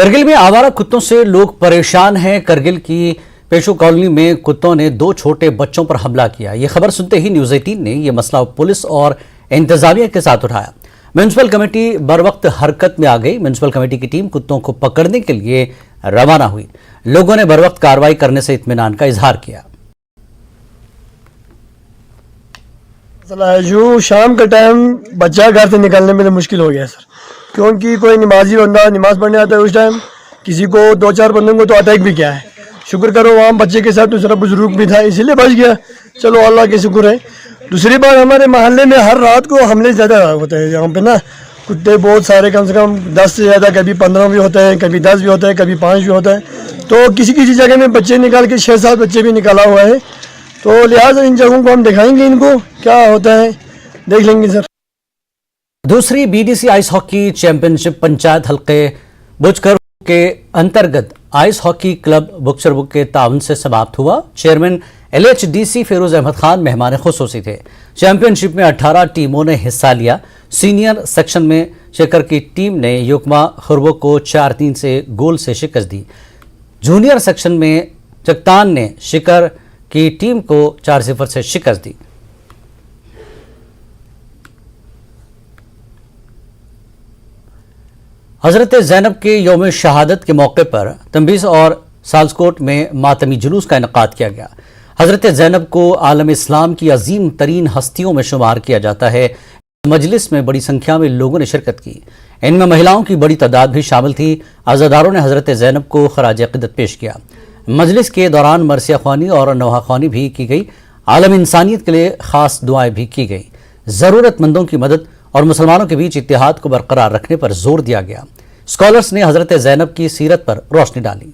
کرگل میں آوارہ کتوں سے لوگ پریشان ہیں۔ کرگل کی پیشو کالونی میں کتوں نے 2 چھوٹے بچوں پر حملہ کیا۔ یہ خبر سنتے ہی نیوز 18 نے یہ مسئلہ پولیس اور انتظامیہ کے ساتھ اٹھایا۔ میونسپل کمیٹی بروقت حرکت میں آ گئی۔ میونسپل کمیٹی کی ٹیم کتوں کو پکڑنے کے لیے روانہ ہوئی۔ لوگوں نے بروقت کارروائی کرنے سے اطمینان کا اظہار کیا۔ جو شام کا ٹائم بچہ گھر سے نکلنے میں مشکل ہو گیا سر، کیونکہ کوئی نمازی بندہ نماز پڑھنے آتا ہے اس ٹائم، کسی کو 2-4 بندوں کو تو اٹیک بھی کیا ہے۔ شکر کرو وہاں بچے کے ساتھ دوسرا بزرگ بھی تھا، اسی لیے بچ گیا، چلو اللہ کے شکر ہے۔ دوسری بات ہمارے محلے میں ہر رات کو حملے زیادہ ہوتے ہیں، یہاں پہ نا کتے بہت سارے، کم سے کم 10 سے زیادہ، کبھی 15 بھی ہوتے ہیں، کبھی 10 بھی ہوتے ہیں، کبھی 5 بھی ہوتا ہے۔ تو کسی کسی جگہ میں بچے نکال کے 6-7 بچے بھی نکالا ہوا ہے، تو لہٰذا ان جگہوں کو ہم دکھائیں گے، ان کو کیا ہوتا ہے دیکھ لیں گے سر۔ دوسری BDC آئس ہاکی چیمپئن شپ پنچایت حلقے بچکر کے انترگت آئس ہاکی کلب بکچربک کے تعاون سے سماپت ہوا۔ چیئرمین LHDC فیروز احمد خان مہمان خصوصی تھے۔ چیمپئن شپ میں 18 ٹیموں نے حصہ لیا۔ سینئر سیکشن میں شکر کی ٹیم نے یوکما خربو کو 4-3 سے گول سے شکست دی۔ جونیئر سیکشن میں چکتان نے شکر کی ٹیم کو 4-0 سے شکست دی۔ حضرت زینب کے یوم شہادت کے موقع پر تنبیز اور سالسکوٹ میں ماتمی جلوس کا انعقاد کیا گیا۔ حضرت زینب کو عالم اسلام کی عظیم ترین ہستیوں میں شمار کیا جاتا ہے۔ مجلس میں بڑی سنکھیا میں لوگوں نے شرکت کی، ان میں مہیلاؤں کی بڑی تعداد بھی شامل تھی۔ عزاداروں نے حضرت زینب کو خراج عقیدت پیش کیا۔ مجلس کے دوران مرثیہ خوانی اور نوحہ خوانی بھی کی گئی۔ عالم انسانیت کے لیے خاص دعائیں بھی کی گئی۔ ضرورت مندوں کی مدد اور مسلمانوں کے بیچ اتحاد کو برقرار رکھنے پر زور دیا گیا۔ اسکالرز نے حضرت زینب کی سیرت پر روشنی ڈالی۔